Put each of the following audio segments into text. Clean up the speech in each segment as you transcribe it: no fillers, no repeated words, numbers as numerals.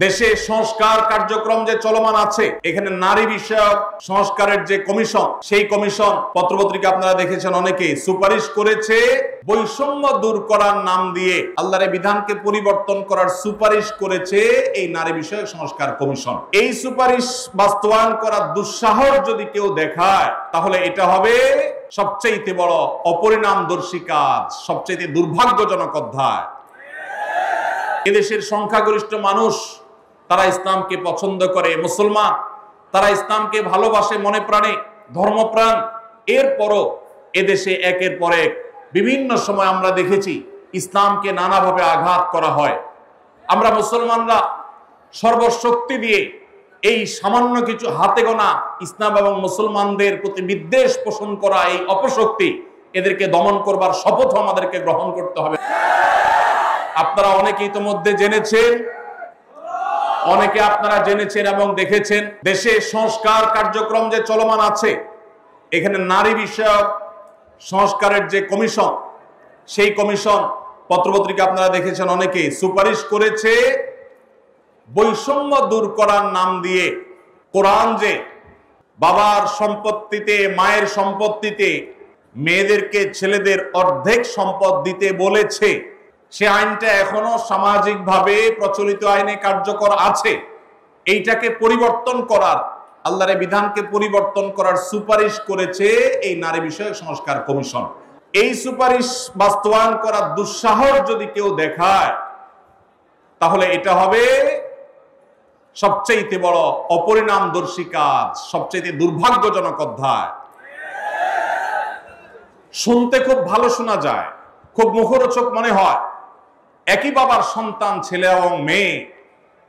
দেশে সংস্কার কার্যক্রম যে চলমান আছে, এখানে নারী বিষয়ক সংস্কারের যে কমিশন, সেই কমিশন পত্রপত্রিকা আপনারা দেখেছেন, অনেকে সুপারিশ করেছে বৈষম্য দূর করার নাম দিয়ে আল্লাহর বিধানকে পরিবর্তন করার সুপারিশ করেছে এই নারী বিষয়ক সংস্কার কমিশন। এই সুপারিশ বাস্তবায়ন করার দুঃসাহস যদি কেউ দেখায়, তাহলে এটা হবে সবচেয়ে বড় অপরিণামদর্শী কাজ, সবচেয়ে দুর্ভাগ্যজনক অধ্যায়। এদেশের সংখ্যাগরিষ্ঠ মানুষ তারা ইসলামকে পছন্দ করে, মুসলমান, তারা ইসলামকে ভালোবাসে মনে প্রাণে, ধর্মপ্রাণ। এরপরও এদেশে একের পর এক বিভিন্ন সময় আমরা দেখেছি ইসলামকে নানাভাবে আঘাত করা হয়। আমরা মুসলমানরা সর্বশক্তি দিয়ে এই সামান্য কিছু হাতে গোনা ইসলাম এবং মুসলমানদের প্রতি বিদ্বেষ পোষণ করা এই অপশক্তি, এদেরকে দমন করবার শপথ আমাদেরকে গ্রহণ করতে হবে। আপনারা অনেকে ইতিমধ্যে জেনেছেন, অনেকে আপনারা জেনেছেন এবং দেখেছেন, দেশে সংস্কার কার্যক্রম যে চলমান আছে, এখানে নারী বিষয়ক সংস্কারের যে কমিশন, সেই কমিশন পত্রপত্রিকা আপনারা দেখেছেন, অনেকে সুপারিশ করেছে বৈষম্য দূর করার নাম দিয়ে কোরআন যে বাবার সম্পত্তিতে, মায়ের সম্পত্তিতে মেয়েদেরকে ছেলেদের অর্ধেক সম্পদ দিতে বলেছে, সে আইনটা এখনো সামাজিকভাবে প্রচলিত আইনে কার্যকর আছে। এইটাকে পরিবর্তন করার, আল্লাহর বিধানকে পরিবর্তন করার সুপারিশ করেছে এই নারী বিষয়ক সংস্কার কমিশন। এই সুপারিশ বাস্তবায়ন করার দুঃসাহস যদি কেউ দেখায়, তাহলে এটা হবে সবচেয়ে বড় অপরিণামদর্শী কাজ, সবচেয়ে দুর্ভাগ্যজনক অধ্যায়। শুনতে খুব ভালো শোনা যায়, খুব মুখরোচক মনে হয়। একই বাবার সন্তান, ছেলে এবং মেয়ে,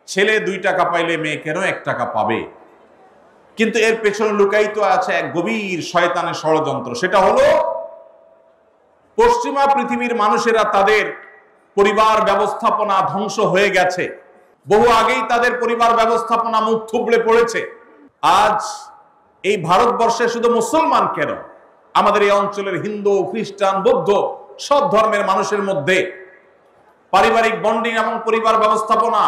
ছেলে 2 টাকা পাইলে মেয়ে কেন 1 টাকা পাবে? কিন্তু এর পেছনে লুকায়িত আছে এক গভীর শয়তানের ষড়যন্ত্র। সেটা হলো পশ্চিমা পৃথিবীর মানুষেরা তাদের পরিবার ব্যবস্থাপনা ধ্বংস হয়ে গেছে, বহু আগেই তাদের পরিবার ব্যবস্থাপনা মুখ থুবড়ে পড়েছে। আজ এই ভারতবর্ষে শুধু মুসলমান কেন, আমাদের এই অঞ্চলের হিন্দু, খ্রিস্টান, বৌদ্ধ সব ধর্মের মানুষের মধ্যে পারিবারিক বন্ডিং এবং পরিবার ব্যবস্থাপনা,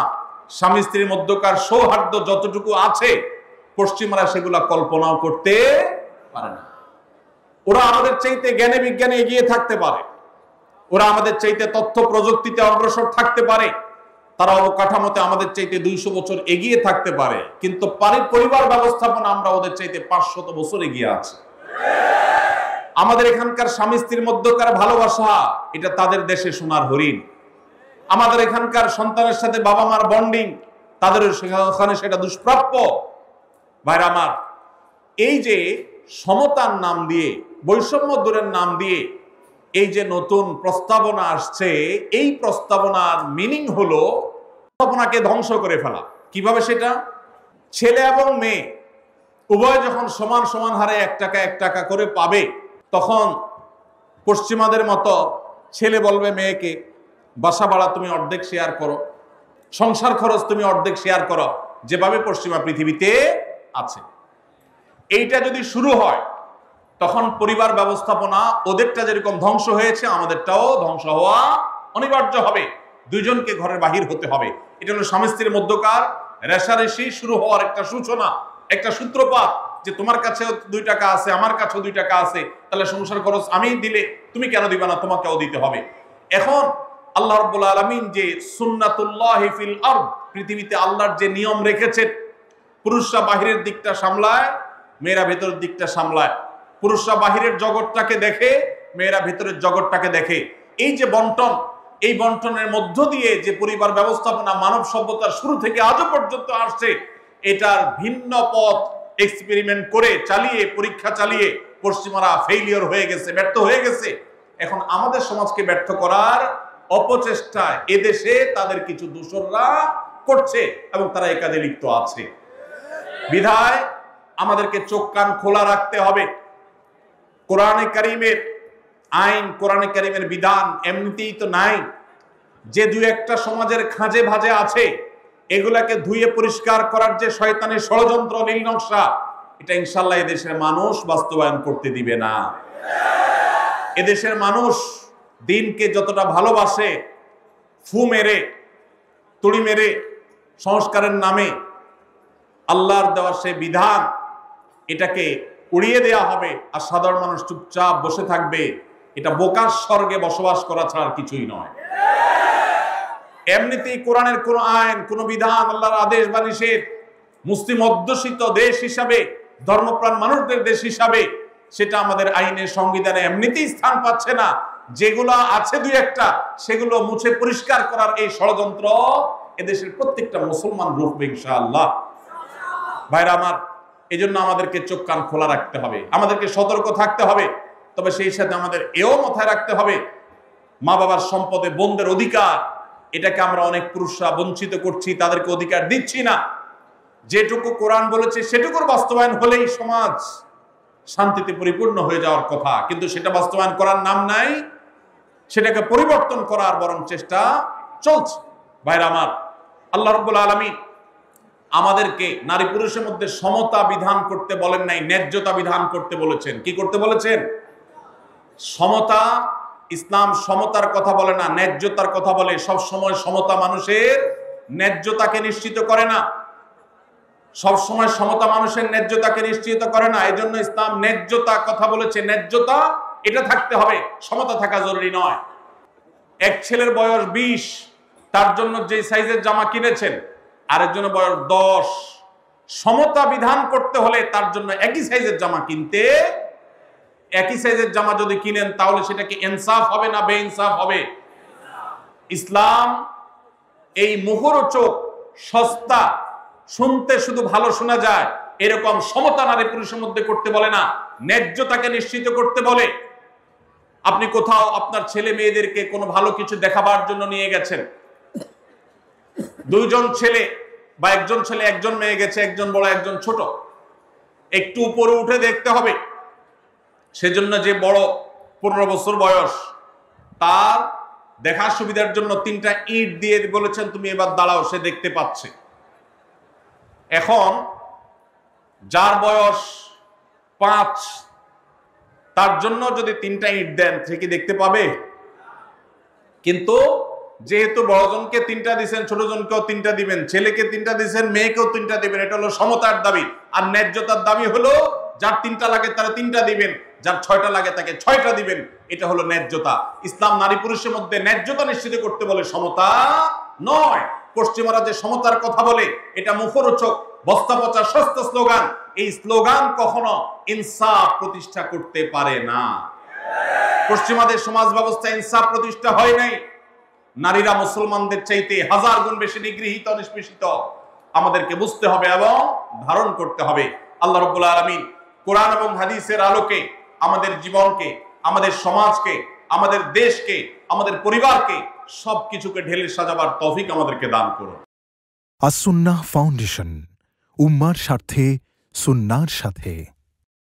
স্বামী স্ত্রীর মধ্যকার সৌহার্দ্য যতটুকু আছে, পশ্চিমারা সেগুলা কল্পনাও করতে পারে না। ওরা আমাদের চাইতে জ্ঞানে বিজ্ঞানে এগিয়ে থাকতে পারে, ওরা আমাদের চাইতে তথ্য প্রযুক্তিতে অগ্রসর থাকতে পারে, তারা অবকাঠামোতে আমাদের চাইতে 200 বছর এগিয়ে থাকতে পারে, কিন্তু পরিবার ব্যবস্থাপনা আমরা ওদের চাইতে 500 বছর এগিয়ে আছি। আমাদের এখানকার স্বামী স্ত্রীর মধ্যকার ভালোবাসা, এটা তাদের দেশে সোনার হরিণ। আমাদের এখানকার সন্তানের সাথে বাবা মার বন্ডিং, তাদের ওখানে সেটা দুষ্প্রাপ্য। ভাইরা আমার, এই যে সমতার নাম দিয়ে, বৈষম্য দূরের নাম দিয়ে এই যে নতুন প্রস্তাবনা আসছে, এই প্রস্তাবনার মিনিং হলো প্রস্তাবনাকে ধ্বংস করে ফেলা। কিভাবে সেটা? ছেলে এবং মেয়ে উভয় যখন সমান সমান হারে 1 টাকা 1 টাকা করে পাবে, তখন পশ্চিমাদের মতো ছেলে বলবে মেয়েকে, বাসা ভাড়া তুমি অর্ধেক শেয়ার করো, সংসার খরচ তুমি অর্ধেক শেয়ার করো, যেভাবে পশ্চিমা পৃথিবীতে আছে। এইটা যদি শুরু হয়, তখন পরিবার ব্যবস্থাপনা ওদেরটা যেরকম ধ্বংস হয়েছে, আমাদেরটাও ধ্বংস হওয়া অনিবার্য হবে। 2 জনকে ঘরের বাহির হতে হবে। এটা হলো স্বামী স্ত্রীর মধ্যকার রেষারেষি শুরু হওয়ার একটা সূচনা, একটা সূত্রপাত, যে তোমার কাছেও 2 টাকা আছে, আমার কাছেও 2 টাকা আছে, তাহলে সংসার খরচ আমি দিলে তুমি কেন দিবা না, তোমাকেও দিতে হবে। এখন আল্লাহ রাব্বুল আলামিন যে সুন্নাতুল্লাহি ফিল আরদ, পৃথিবীতে আল্লাহর যে নিয়ম রেখেছেন, পুরুষরা বাহিরের দিকটা সামলায়, মেয়েরা ভেতরের দিকটা সামলায়। পুরুষরা বাহিরের জগৎটাকে দেখে, মেয়েরা ভেতরের জগৎটাকে দেখে। এই যে বন্টন, এই বন্টনের মধ্য দিয়ে যে পরিবার ব্যবস্থাপনা মানব সভ্যতার শুরু থেকে আজও পর্যন্ত আসছে, এটার ভিন্ন পথ এক্সপেরিমেন্ট করে, চালিয়ে, পরীক্ষা চালিয়ে পশ্চিমারা ফেইলিওর হয়ে গেছে, ব্যর্থ হয়ে গেছে। এখন আমাদের সমাজকে ব্যর্থ করার অপচেষ্টা এদেশে তাদের কিছু দূষররা করছে এবং তারা এই কাজে লিপ্ত আছে। বিধায় আমাদেরকে চোখ কান খোলা রাখতে হবে। কোরআনে কারীমের আইন, কোরআনে কারীমের বিধান এমনিতেই তো নাই, যে 2-1টা সমাজের খাঁজে ভাজে আছে, এগুলাকে ধুয়ে পরিষ্কার করার যে শয়তানের ষড়যন্ত্র, নীল নকশা, এটা ইনশাআল্লাহ এদেশের মানুষ বাস্তবায়ন করতে দিবে না। এদেশের মানুষ দিনকে যতটা ভালোবাসে, ফু মেরে, তুড়ি মেরে সংস্কারের নামে আল্লাহর দেওয়া সেই বিধান এটাকে উড়িয়ে দেওয়া হবে আর সাধারণ মানুষ চুপচাপ বসে থাকবে, এটা বোকার স্বর্গে বসবাস করা ছাড়া কিছুই নয়। এমনিতেই কোরআনের কোন আইন, কোন বিধান, আল্লাহর আদেশ বা নিষেধ মুসলিম অধ্যুষিত দেশ হিসাবে, ধর্মপ্রাণ মানুষদের দেশ হিসাবে সেটা আমাদের আইনে, সংবিধানে এমনিতেই স্থান পাচ্ছে না। যেগুলো আছে দুই একটা, সেগুলো মুছে পরিষ্কার করার এই ষড়যন্ত্র এদেশের প্রত্যেকটা মুসলমান রুখবে ইনশাআল্লাহ। ভাইরা আমার, এই জন্য আমাদেরকে চোখ কান খোলা রাখতে হবে, আমাদেরকে সতর্ক থাকতে হবে। তবে সেই সাথে আমাদের এও মাথায় রাখতে হবে, মা বাবার সম্পদে বোনদের অধিকার, এটাকে আমরা অনেক পুরুষরা বঞ্চিত করছি, তাদেরকে অধিকার দিচ্ছি না। যেটুকু কোরআন বলেছে সেটুকুর বাস্তবায়ন হলেই সমাজ শান্তিতে পরিপূর্ণ হয়ে যাওয়ার কথা, কিন্তু সেটা বাস্তবায়ন করার নাম নাই, সেটাকে পরিবর্তন করার বরং চেষ্টা চলছে। ভাইরা আমার, আল্লাহ রাব্বুল আলামিন আমাদেরকে নারী পুরুষের মধ্যে সমতা বিধান করতে বলেন নাই, ন্যায্যতা বিধান করতে বলেছেন। কি করতে বলেছেন? সমতা। ইসলাম সমতার কথা বলে না, ন্যায্যতার কথা বলে। সব সময় সমতা মানুষের ন্যায্যতাকে নিশ্চিত করে না, সব সময় সমতা মানুষের ন্যায্যতাকে নিশ্চিত করে না। এই জন্য ইসলাম ন্যায্যতা কথা বলেছে। ন্যায্যতা এটা থাকতে হবে, সমতা থাকা জরুরি নয়। এক ছেলের বয়স 20, তার জন্য যে সাইজের জামা কিনেছেন আরেকজনের বয়স 10, সমতা বিধান করতে হলে তার জন্য একই সাইজের জামা কিনতে, একই সাইজের জামা যদি কিনেন তাহলে সেটা কি ইনসাফ হবে না বেইনসাফ হবে? ইসলাম এই মুখরোচক, সস্তা, শুনতে শুধু ভালো শোনা যায় এরকম সমতা নারী পুরুষের মধ্যে করতে বলে না, ন্যায্যতাকে নিশ্চিত করতে বলে। আপনি কোথাও আপনার ছেলে মেয়েদেরকে কোনো ভালো কিছু দেখাবার জন্য নিয়ে গেছেন, দুইজন ছেলে বা একজন ছেলে একজন মেয়ে গেছে, একজন বড় একজন ছোট, একটু উপরে উঠে দেখতে হবে। সেজন্য যে বড় 15 বছর বয়স, তার দেখার সুবিধার জন্য 3টা ইট দিয়ে বলেছেন তুমি এবার দাঁড়াও, সে দেখতে পাচ্ছে। এখন যার বয়স 5, তার জন্য যদি 3টা ইট দেন সে কি দেখতে পাবে? কিন্তু যেহেতু বড়জনকে 3টা দিবেন, ছোটজনকেও 3টা দিবেন, ছেলেকে 3টা দিবেন, মেয়েকেও 3টা দিবেন, এটা হলো সমতার দাবি। আর ন্যায্যতার দাবি হলো যার 3টা লাগে তারা 3টা দিবেন, যার 6টা লাগে তাকে 6টা দিবেন। এটা হলো ন্যায্যতা। ইসলাম নারী পুরুষের মধ্যে ন্যায্যতা নিশ্চিত করতে বলে, সমতা নয়। পশ্চিমারা যে সমতার কথা বলে এটা মুখরোচক, বস্তা পচা সস্তা স্লোগান। এই স্লোগান কখনো ইনসাফ প্রতিষ্ঠা করতে পারে না। পশ্চিমাদের সমাজ ব্যবস্থা ইনসাফ প্রতিষ্ঠা হয় নাই। নারীরা মুসলমানদের চাইতে 1000 গুণ বেশি নিগৃহীত, নিষ্পেষিত। আমাদেরকে বুঝতে হবে এবং ধারণ করতে হবে। আল্লাহ রাব্বুল আলামিন কোরআন এবং হাদিসের আলোকে আমাদের জীবনকে, আমাদের সমাজকে, আমাদের দেশকে, আমাদের পরিবারকে সবকিছুকে ঢেলে সাজাবার তৌফিক আমাদেরকে দান করুন। আস-সুন্নাহ ফাউন্ডেশন, উম্মার স্বার্থে সুন্নাহর সাথে।